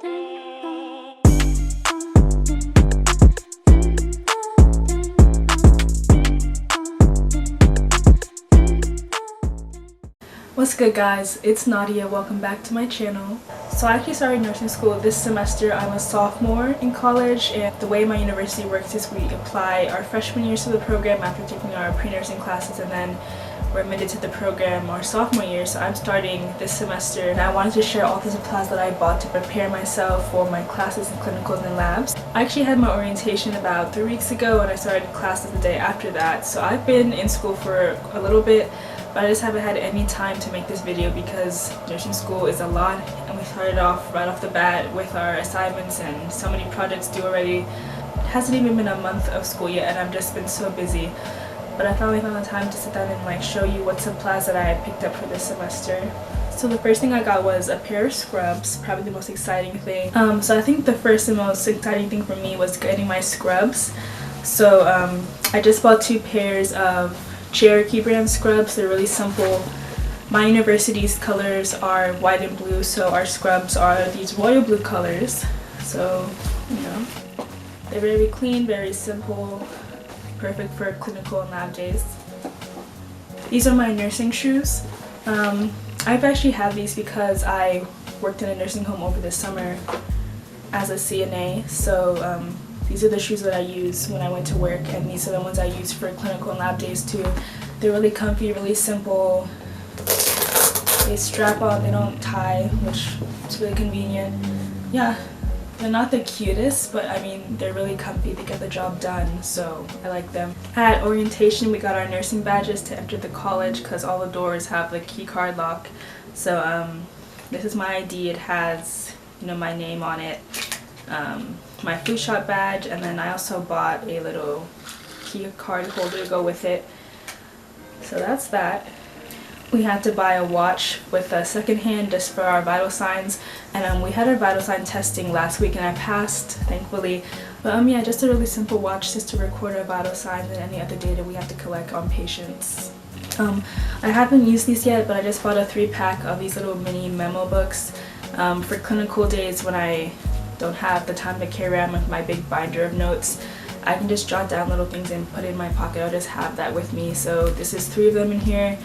What's good, guys? It's Nadia. Welcome back to my channel. So I actually started nursing school this semester. I'm a sophomore in college, and the way my university works is we apply our freshman years to the program after taking our pre-nursing classes, and then we're admitted to the program our sophomore year. So I'm starting this semester, and I wanted to share all the supplies that I bought to prepare myself for my classes and clinicals and labs. I actually had my orientation about 3 weeks ago, and I started classes the day after that. So I've been in school for a little bit, but I just haven't had any time to make this video because nursing school is a lot, and we started off right off the bat with our assignments and so many projects due already. It hasn't even been a month of school yet, and I've just been so busy. But I finally found the time to sit down and show you what supplies that I picked up for this semester. So the first thing I got was a pair of scrubs, probably the most exciting thing. So I think the first and most exciting thing for me was getting my scrubs. So I just bought 2 pairs of Cherokee brand scrubs. They're really simple. My university's colors are white and blue, so our scrubs are these royal blue colors. So, you know, they're very clean, very simple, perfect for clinical and lab days. These are my nursing shoes. I've actually had these because I worked in a nursing home over the summer as a CNA, so these are the shoes that I use when I went to work, and these are the ones I use for clinical and lab days too. They're really comfy, really simple. They strap on, they don't tie, which is really convenient. Yeah, they're not the cutest, but I mean, they're really comfy. They get the job done, so I like them. At orientation, we got our nursing badges to enter the college because all the doors have the key card lock. So this is my ID. It has, you know, my name on it. My flu shot badge, and then I also bought a little key card holder to go with it. So that's that. We had to buy a watch with a second hand just for our vital signs, and we had our vital sign testing last week and I passed, thankfully. But yeah, just a really simple watch just to record our vital signs and any other data we have to collect on patients. I haven't used these yet, but I just bought a 3-pack of these little mini memo books for clinical days when I don't have the time to carry around with my big binder of notes. I can just jot down little things and put it in my pocket. I'll just have that with me. So this is 3 of them in here.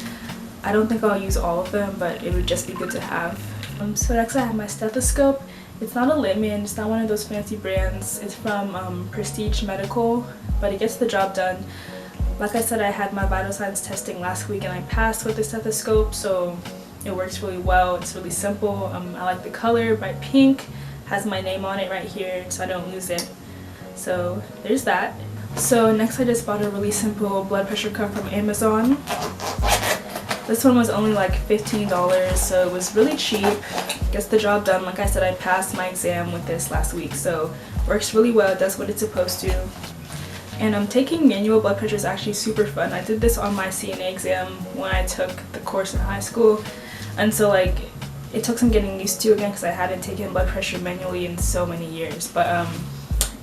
I don't think I'll use all of them, but it would just be good to have. So next I have my stethoscope. It's not a Littmann, it's not one of those fancy brands. It's from Prestige Medical, but it gets the job done. Like I said, I had my vital signs testing last week and I passed with the stethoscope, so it works really well. It's really simple. I like the color, bright pink. Has my name on it right here so I don't lose it. So there's that. So next I just bought a really simple blood pressure cuff from Amazon. This one was only like $15, so it was really cheap. Gets the job done. Like I said, I passed my exam with this last week, so works really well. It does what it's supposed to. And taking manual blood pressure is actually super fun. I did this on my CNA exam when I took the course in high school, and so it took some getting used to again because I hadn't taken blood pressure manually in so many years, but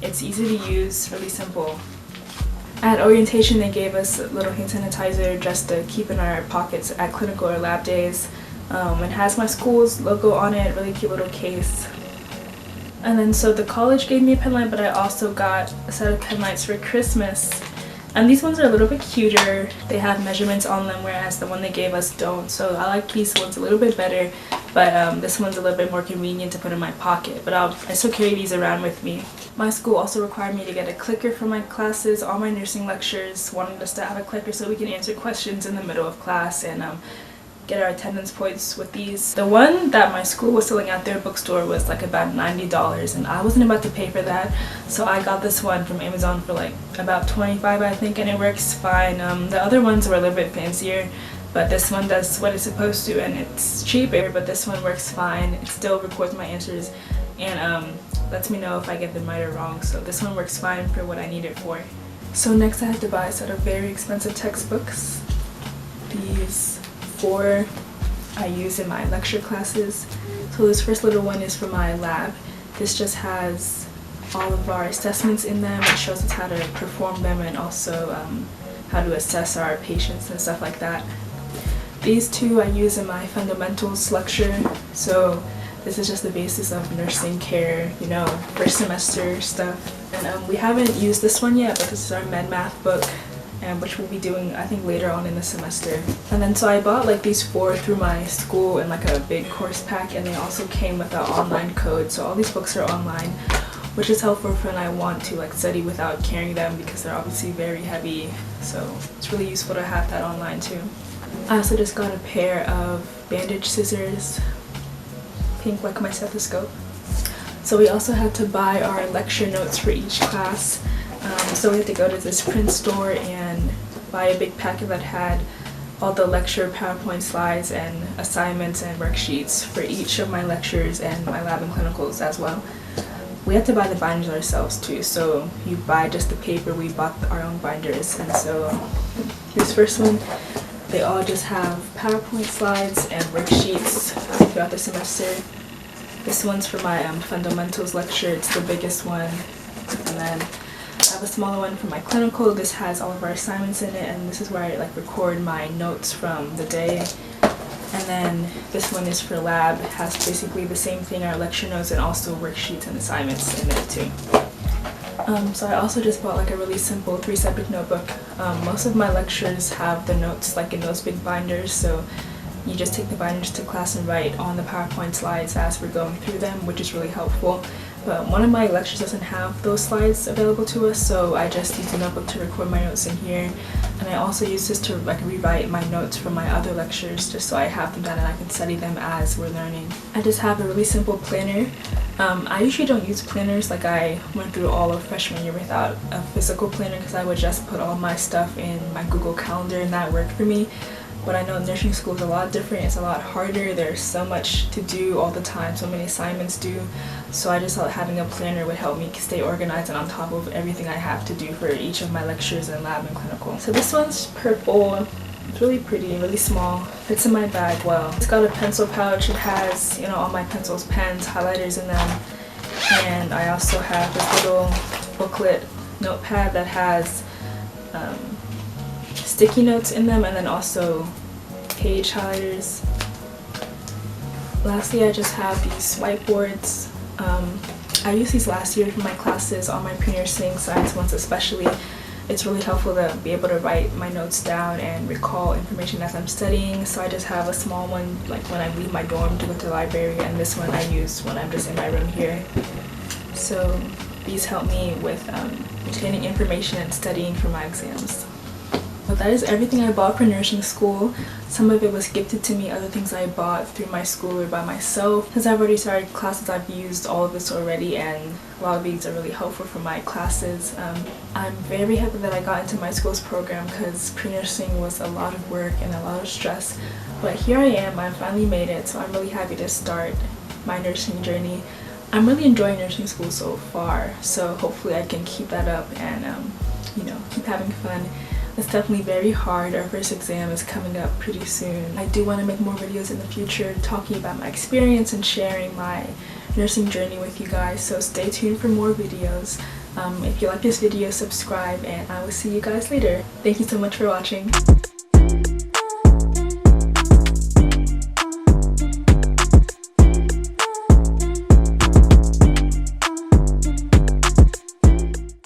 it's easy to use, really simple. At orientation, they gave us a little hand sanitizer just to keep in our pockets at clinical or lab days. It has my school's logo on it, really cute little case. And then so the college gave me a pen light, but I also got a set of pen lights for Christmas. And these ones are a little bit cuter. They have measurements on them, whereas the one they gave us don't. So I like these ones a little bit better, but this one's a little bit more convenient to put in my pocket. But I still carry these around with me. My school also required me to get a clicker for my classes. All my nursing lectures wanted us to have a clicker so we can answer questions in the middle of class and get our attendance points with these. The one that my school was selling at their bookstore was like about $90, and I wasn't about to pay for that, so I got this one from Amazon for like about $25, I think, and it works fine. The other ones were a little bit fancier, but this one does what it's supposed to, and it's cheaper, but this one works fine. It still records my answers and lets me know if I get them right or wrong, so this one works fine for what I need it for. So next I had to buy a set of very expensive textbooks. These 4 I use in my lecture classes. So this first little one is for my lab. This just has all of our assessments in them. It shows us how to perform them and also how to assess our patients and stuff like that. These 2 I use in my fundamentals lecture. So This is just the basis of nursing care, you know, first semester stuff. And we haven't used this one yet, but this is our med math book, and which we'll be doing I think later on in the semester. And then so I bought like these 4 through my school in like a big course pack, and they also came with an online code, so all these books are online, which is helpful for when I want to like study without carrying them because they're obviously very heavy, so it's really useful to have that online too. I also just got a pair of bandage scissors, pink like my stethoscope. So we also had to buy our lecture notes for each class. So we had to go to this print store and buy a big packet that had all the lecture PowerPoint slides and assignments and worksheets for each of my lectures and my lab and clinicals as well. We had to buy the binders ourselves too, so you buy just the paper, we bought our own binders. And so this first one, they all just have PowerPoint slides and worksheets throughout the semester. This one's for my fundamentals lecture, it's the biggest one. And then I have a smaller one for my clinical. This has all of our assignments in it, and this is where I like record my notes from the day. And then this one is for lab. It has basically the same thing, our lecture notes, and also worksheets and assignments in there too. So I also just bought like a really simple 3-subject notebook. Most of my lectures have the notes like in those big binders, so you just take the binders to class and write on the PowerPoint slides as we're going through them, which is really helpful. But one of my lectures doesn't have those slides available to us, so I just use the notebook to record my notes in here. And I also use this to like rewrite my notes from my other lectures, just so I have them done and I can study them as we're learning. I just have a really simple planner. I usually don't use planners, like I went through all of freshman year without a physical planner because I would just put all my stuff in my Google Calendar and that worked for me. But I know nursing school is a lot different, it's a lot harder, there's so much to do all the time, so many assignments due. So I just thought having a planner would help me stay organized and on top of everything I have to do for each of my lectures and lab and clinical. So this one's purple, it's really pretty, really small, fits in my bag well. It's got a pencil pouch, it has, you know, all my pencils, pens, highlighters in them. And I also have this little booklet notepad that has sticky notes in them and then also page highlighters. Lastly, I just have these whiteboards. I used these last year for my classes, all my pre-nursing science ones especially. It's really helpful to be able to write my notes down and recall information as I'm studying. So I just have a small one like when I leave my dorm to go to the library, and this one I use when I'm just in my room here. So these help me with retaining information and studying for my exams. But that is everything I bought for nursing school. Some of it was gifted to me, other things I bought through my school or by myself. Since I've already started classes, I've used all of this already, and a lot of these are really helpful for my classes. I'm very happy that I got into my school's program because pre-nursing was a lot of work and a lot of stress. But here I am, I finally made it, so I'm really happy to start my nursing journey. I'm really enjoying nursing school so far, so hopefully I can keep that up and you know, keep having fun. It's definitely very hard. Our first exam is coming up pretty soon. I do want to make more videos in the future talking about my experience and sharing my nursing journey with you guys, so stay tuned for more videos. If you like this video, subscribe, and I will see you guys later. Thank you so much for watching.